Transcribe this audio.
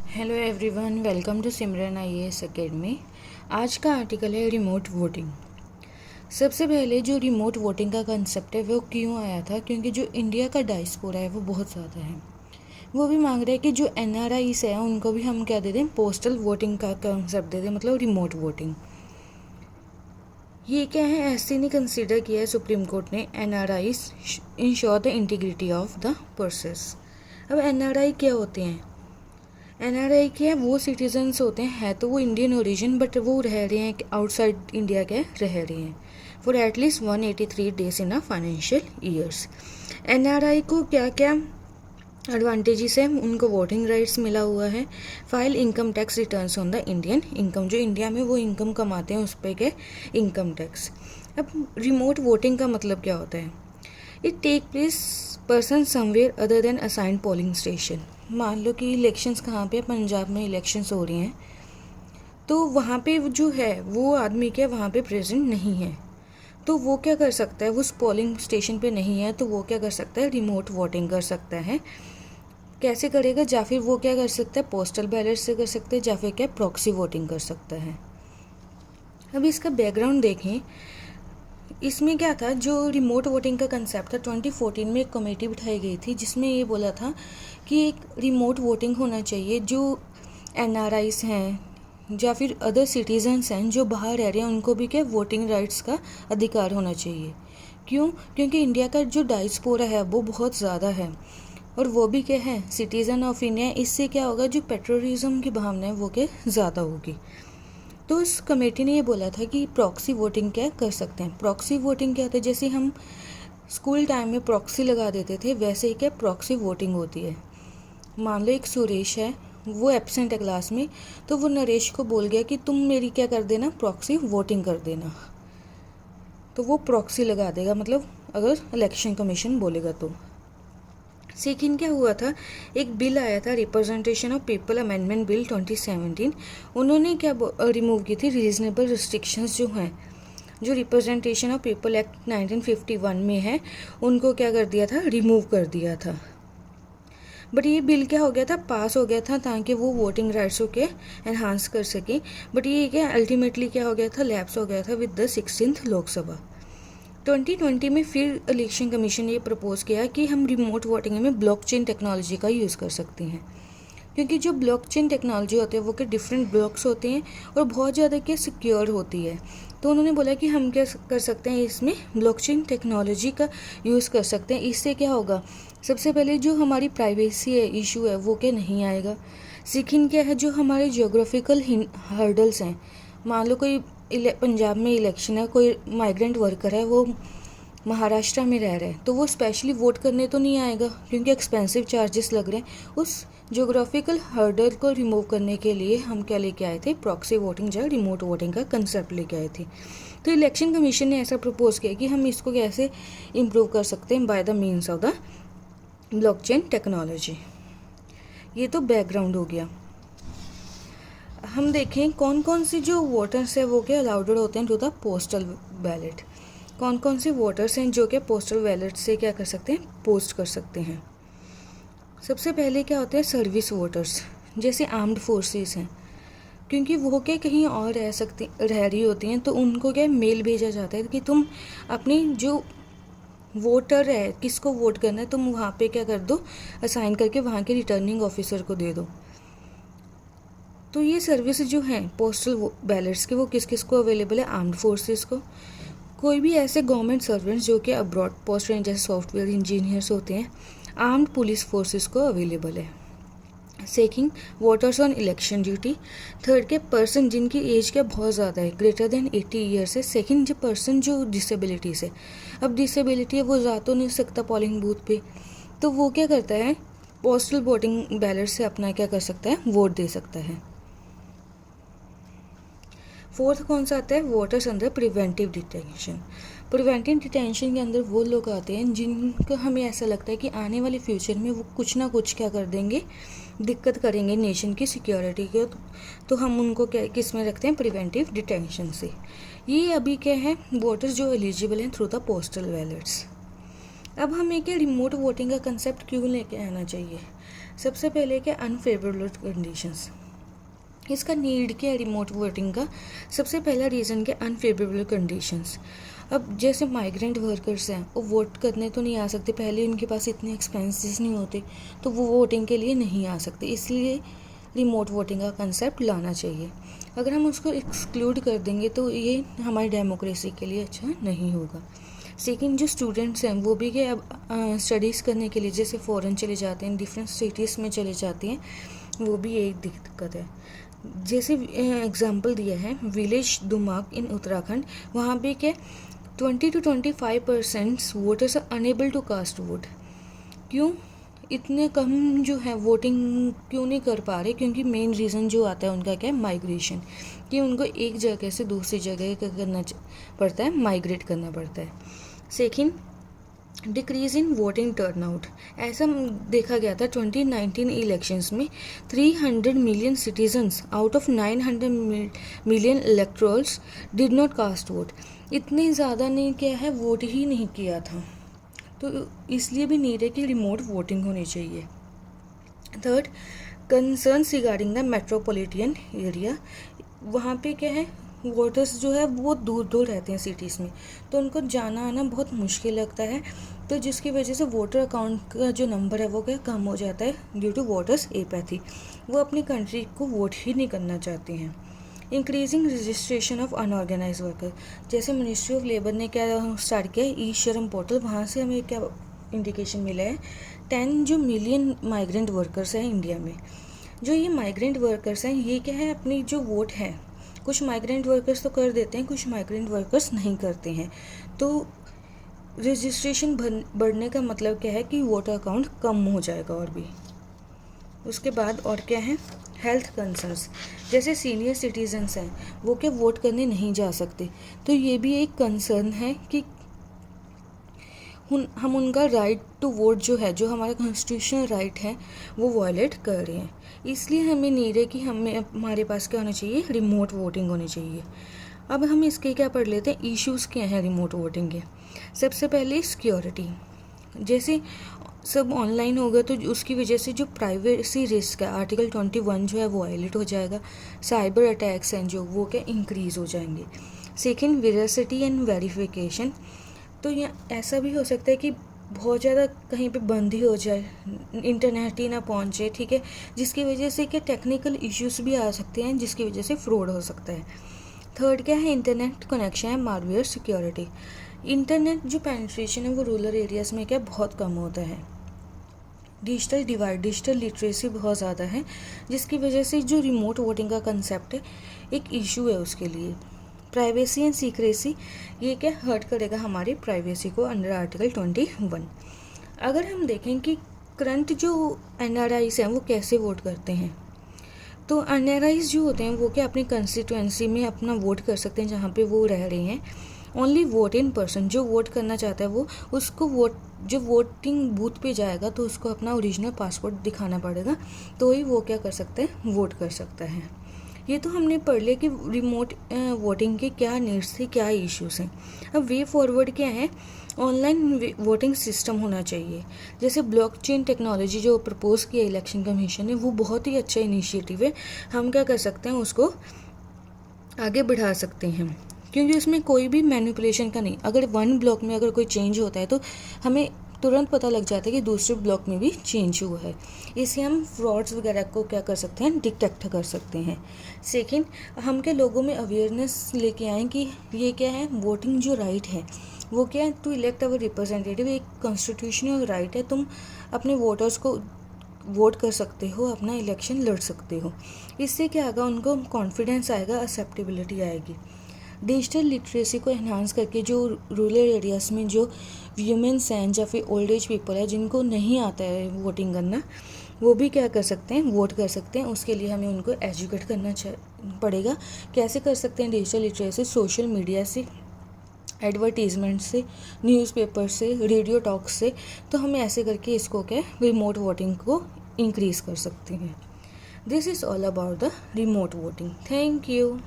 Hello everyone, welcome to Simran IAS academy. आज का article है रिमोट वोटिंग। सबसे पहले जो रिमोट वोटिंग का कंसेप्ट है वो क्यों आया था, क्योंकि जो इंडिया का डायस्पोरा है वो बहुत ज़्यादा है। वो भी मांग रहे हैं कि जो एनआरआईस है उनको भी हम क्या दे दें, पोस्टल वोटिंग का कंसेप्ट दे दें, मतलब रिमोट वोटिंग। ये क्या है, ऐसे नहीं कंसिडर किया है सुप्रीम कोर्ट ने। NRIs ensure the integrity of the process. अब एनआरआई क्या होते हैं? एनआरआई के वो सिटीजन्स होते हैं तो वो इंडियन ओरिजिन, बट वो रह रहे हैं आउटसाइड इंडिया के रह रहे हैं for at least 183 days in a financial years. NRI को क्या क्या एडवांटेजेस है? उनको वोटिंग राइट्स मिला हुआ है, file income tax returns on the Indian income, जो इंडिया में वो इनकम कमाते हैं उस पर के इनकम टैक्स। अब रिमोट वोटिंग का मतलब क्या होता है? It take place person somewhere other than assign polling station. मान लो कि इलेक्शंस कहाँ पे, पंजाब में इलेक्शंस हो रही हैं, तो वहाँ पे जो है वो आदमी क्या वहाँ पे प्रेजेंट नहीं है, तो वो क्या कर सकता है? वो उस पोलिंग स्टेशन पे नहीं है तो वो क्या कर सकता है? रिमोट वोटिंग कर सकता है। कैसे करेगा? या फिर वो क्या कर सकता है? पोस्टल बैलेट से कर सकते हैं, या फिर क्या प्रॉक्सी वोटिंग कर सकता है। अब इसका बैकग्राउंड देखें। इसमें क्या था, जो रिमोट वोटिंग का कंसेप्ट था, 2014 में एक कमेटी बिठाई गई थी जिसमें ये बोला था कि एक रिमोट वोटिंग होना चाहिए। जो एनआरआईस हैं या फिर अदर सिटीजन्स हैं जो बाहर रह रहे हैं, उनको भी क्या वोटिंग राइट्स का अधिकार होना चाहिए। क्यों? क्योंकि इंडिया का जो डायस्पोरा है वो बहुत ज़्यादा है और वो भी क्या है, सिटीज़न ऑफ इंडिया। इससे क्या होगा, जो पेट्रोलिज्म की भावना है वो क्या ज़्यादा होगी। तो उस कमेटी ने ये बोला था कि प्रॉक्सी वोटिंग क्या कर सकते हैं। प्रॉक्सी वोटिंग क्या होता है? जैसे हम स्कूल टाइम में प्रॉक्सी लगा देते थे, वैसे ही क्या प्रॉक्सी वोटिंग होती है। मान लो एक सुरेश है, वो एब्सेंट है क्लास में, तो वो नरेश को बोल गया कि तुम मेरी क्या कर देना, प्रॉक्सी वोटिंग कर देना। तो वो प्रॉक्सी लगा देगा, मतलब अगर इलेक्शन कमीशन बोलेगा तो। सेकेंड क्या हुआ था, एक बिल आया था, representation of people amendment bill 2017। उन्होंने क्या रिमूव की थी, रीजनेबल रिस्ट्रिक्शंस जो हैं, जो रिप्रेजेंटेशन ऑफ पीपल एक्ट 1951 में है, उनको क्या कर दिया था, रिमूव कर दिया था। बट ये बिल क्या हो गया था, पास हो गया था ताकि वो वोटिंग राइट्स के एनहांस कर सके। बट ये क्या अल्टीमेटली क्या हो गया था, लैप्स हो गया था विद द 16th लोकसभा। 2020 में फिर इलेक्शन कमीशन ने ये प्रपोज किया कि हम रिमोट वोटिंग में ब्लॉकचेन टेक्नोलॉजी का यूज़ कर सकते हैं, क्योंकि जो ब्लॉकचेन टेक्नोलॉजी होती है वो के डिफरेंट ब्लॉक्स होते हैं और बहुत ज़्यादा क्या सिक्योर होती है। तो उन्होंने बोला कि हम क्या कर सकते हैं, इसमें ब्लॉकचेन टेक्नोलॉजी का यूज़ कर सकते हैं। इससे क्या होगा, सबसे पहले जो हमारी प्राइवेसी है इशू है वो क्या नहीं आएगा। सेकंड क्या है, जो हमारे जियोग्राफिकल हर्डल्स हैं, मान लो कोई पंजाब में इलेक्शन है, कोई माइग्रेंट वर्कर है, वो महाराष्ट्र में रह रहे हैं, तो वो स्पेशली वोट करने तो नहीं आएगा क्योंकि एक्सपेंसिव चार्जेस लग रहे हैं। उस ज्योग्राफिकल हर्डल को रिमूव करने के लिए हम क्या लेके आए थे, प्रॉक्सी वोटिंग या रिमोट वोटिंग का कंसेप्ट लेके आए थे। तो इलेक्शन कमीशन ने ऐसा प्रपोज किया कि हम इसको कैसे इम्प्रूव कर सकते हैं, by the means of the blockchain technology. ये तो बैकग्राउंड हो गया। हम देखें कौन कौन से जो वोटर्स हैं वो क्या अलाउडेड होते हैं टू द पोस्टल बैलेट। कौन कौन से वोटर्स हैं जो कि पोस्टल बैलेट से क्या कर सकते हैं, पोस्ट कर सकते हैं। सबसे पहले क्या होते हैं, सर्विस वोटर्स, जैसे आर्म्ड फोर्सेस हैं, क्योंकि वो क्या कहीं और रह रही होती हैं, तो उनको क्या मेल भेजा जाता है कि तुम अपनी जो वोटर है, किसको वोट करना है, तुम वहाँ पे क्या कर दो, असाइन करके वहाँ के रिटर्निंग ऑफिसर को दे दो। तो ये सर्विस जो हैं पोस्टल बैलेट्स के, वो किस किस को अवेलेबल है, आर्म्ड फोर्सेस को, कोई भी ऐसे गवर्नमेंट सर्वेंट्स जो कि अब्रॉड पोस्ट हैं, जैसे सॉफ्टवेयर इंजीनियर्स होते हैं, आर्म्ड पुलिस फोर्सेस को अवेलेबल है। Second, voters on election duty. Third के पर्सन जिनकी एज क्या बहुत ज़्यादा है, ग्रेटर देन 80 ईयर्स है। सेकंड, जो पर्सन जो डिसेबिलिटीज़ है, अब डिसेबिलिटी है वो जा तो नहीं सकता पोलिंग बूथ पे, तो वो क्या करता है, पोस्टल वोटिंग बैलेट से अपना क्या कर सकता है, वोट दे सकता है। फोर्थ कौन सा आता है, voters under preventive detention. Preventive detention के अंदर वो लोग आते हैं जिनको हमें ऐसा लगता है कि आने वाले फ्यूचर में वो कुछ ना कुछ क्या कर देंगे, दिक्कत करेंगे नेशन की सिक्योरिटी के, तो हम उनको क्या किस में रखते हैं, प्रिवेंटिव डिटेंशन से। ये अभी क्या है, वोटर्स जो एलिजिबल हैं थ्रू द पोस्टल बैलेट्स। अब हमें क्या रिमोट वोटिंग का कंसेप्ट क्यों लेके आना चाहिए? सबसे पहले क्या, अनफेवरेबल कंडीशंस। इसका नीड क्या है रिमोट वोटिंग का, सबसे पहला रीज़न क्या, अनफेवरेबल कंडीशंस। अब जैसे माइग्रेंट वर्कर्स हैं, वो वोट करने तो नहीं आ सकते, पहले उनके पास इतने एक्सपेंसेस नहीं होते, तो वो वोटिंग के लिए नहीं आ सकते, इसलिए रिमोट वोटिंग का कंसेप्ट लाना चाहिए। अगर हम उसको एक्सक्लूड कर देंगे तो ये हमारी डेमोक्रेसी के लिए अच्छा नहीं होगा। सेकंड, जो स्टूडेंट्स हैं वो भी क्या, अब स्टडीज़ करने के लिए जैसे फ़ॉरेन चले जाते हैं, डिफरेंट सिटीज़ में चले जाते हैं, वो भी एक दिक्कत है। जैसे एग्जांपल दिया है विलेज दुमाक इन उत्तराखंड, वहाँ पे क्या 20 to 25% voters are enable to cast vote. क्यों इतने कम जो है वोटिंग क्यों नहीं कर पा रहे, क्योंकि मेन रीज़न जो आता है उनका क्या है, माइग्रेशन, कि उनको एक जगह से दूसरी जगह करना पड़ता है, माइग्रेट करना पड़ता है। Second, decrease in voting turnout. ऐसा देखा गया था 2019 इलेक्शंस में 300 million citizens out of 900 million electorals did not cast vote. इतने ज़्यादा ने क्या है वोट ही नहीं किया था, तो इसलिए भी नीड है कि रिमोट वोटिंग होनी चाहिए। Third, concerns regarding the metropolitan area. वहाँ पे क्या है, वोटर्स जो है वो दूर दूर रहते हैं सिटीज़ में, तो उनको जाना आना बहुत मुश्किल लगता है, तो जिसकी वजह से वोटर अकाउंट का जो नंबर है वो क्या कम हो जाता है ड्यू टू वोटर्स एपैथी। वो अपनी कंट्री को वोट ही नहीं करना चाहते हैं। Increasing registration of unorganise worker. जैसे मिनिस्ट्री ऑफ लेबर ने क्या स्टार्ट किया, ई श्रम पोर्टल, वहाँ से हमें क्या इंडिकेशन मिला है 10 जो मिलियन माइग्रेंट वर्कर्स हैं इंडिया में। जो ये माइग्रेंट वर्कर्स हैं ये क्या है, अपनी जो वोट है, कुछ माइग्रेंट वर्कर्स तो कर देते हैं, कुछ माइग्रेंट वर्कर्स नहीं करते हैं, तो रजिस्ट्रेशन बढ़ने का मतलब क्या है कि वोटर अकाउंट कम हो जाएगा और भी। उसके बाद और क्या है, हेल्थ कंसर्न्स। जैसे सीनियर सिटीजन्स हैं वो क्या वोट करने नहीं जा सकते, तो ये भी एक कंसर्न है कि हम उनका राइट टू वोट जो है, जो हमारा कॉन्स्टिट्यूशनल राइट है, वो वायलेट कर रहे हैं। इसलिए हमें नीड है कि हमारे पास क्या होना चाहिए, रिमोट वोटिंग होनी चाहिए। अब हम इसके क्या पढ़ लेते हैं, इश्यूज़ क्या हैं रिमोट वोटिंग के। सबसे पहले सिक्योरिटी। जैसे सब ऑनलाइन होगा तो उसकी वजह से जो प्राइवेसी रिस्क है, आर्टिकल 21 जो है वो वायलेट हो जाएगा। साइबर अटैक्स हैं जो वो क्या इंक्रीज़ हो जाएंगे। Second, veracity and verification. तो ये ऐसा भी हो सकता है कि बहुत ज़्यादा कहीं पे बंद ही हो जाए, इंटरनेट ही ना पहुँचे, ठीक है, जिसकी वजह से क्या टेक्निकल इश्यूज़ भी आ सकते हैं, जिसकी वजह से फ्रॉड हो सकता है। थर्ड क्या है, इंटरनेट कनेक्शन है, मालवेयर सिक्योरिटी। इंटरनेट जो पेनिट्रेशन है वो रूरल एरियाज़ में क्या बहुत कम होता है। डिजिटल डिवाइड, डिजिटल लिटरेसी बहुत ज़्यादा है, जिसकी वजह से जो रिमोट वोटिंग का कंसेप्ट है एक इशू है उसके लिए। प्राइवेसी एंड सीक्रेसी, ये क्या हर्ट करेगा हमारी प्राइवेसी को अंडर आर्टिकल 21। अगर हम देखें कि करंट जो NRIs हैं वो कैसे वोट करते हैं, तो NRIs जो होते हैं वो क्या अपनी कंस्टिट्यूएंसी में अपना वोट कर सकते हैं जहाँ पे वो रह रहे हैं। ओनली वोट इन पर्सन, जो वोट करना चाहता है वो उसको जो वोटिंग बूथ पे जाएगा तो उसको अपना ओरिजिनल पासपोर्ट दिखाना पड़ेगा, तो ही वो क्या कर सकता है, वोट कर सकता है। ये तो हमने पढ़ लिया कि रिमोट वोटिंग के क्या नीड्स थे, क्या इश्यूज़ हैं। अब वे फॉरवर्ड क्या है, ऑनलाइन वोटिंग सिस्टम होना चाहिए। जैसे ब्लॉकचेन टेक्नोलॉजी जो प्रपोज किया इलेक्शन कमीशन ने, वो बहुत ही अच्छा इनिशिएटिव है। हम क्या कर सकते हैं, उसको आगे बढ़ा सकते हैं, क्योंकि उसमें कोई भी मैनिपुलेशन का नहीं। अगर वन ब्लॉक में अगर कोई चेंज होता है तो हमें तुरंत पता लग जाता है कि दूसरे ब्लॉक में भी चेंज हुआ है। इससे हम फ्रॉड्स वगैरह को क्या कर सकते हैं, डिटेक्ट कर सकते हैं। सेकंड, हम के लोगों में अवेयरनेस लेके आएँ कि ये क्या है, वोटिंग जो राइट है वो क्या है, टू इलेक्ट अवर रिप्रेजेंटेटिव, एक कॉन्स्टिट्यूशनल राइट है। तुम अपने वोटर्स को वोट कर सकते हो, अपना इलेक्शन लड़ सकते हो। इससे क्या आएगा, उनको कॉन्फिडेंस आएगा, एक्सेप्टेबिलिटी आएगी। डिजिटल लिटरेसी को एनहांस करके जो रूरल एरियाज़ में जो वीमेंस हैं या फिर ओल्ड एज पीपल है जिनको नहीं आता है वोटिंग करना, वो भी क्या कर सकते हैं, वोट कर सकते हैं। उसके लिए हमें उनको एजुकेट करना पड़ेगा। कैसे कर सकते हैं डिजिटल लिटरेसी, सोशल मीडिया से, एडवर्टीज़मेंट से, न्यूज़पेपर से, रेडियो टॉक से। तो हम ऐसे करके इसको क्या रिमोट वोटिंग को इंक्रीज़ कर सकते हैं। This is all about the remote voting. Thank you.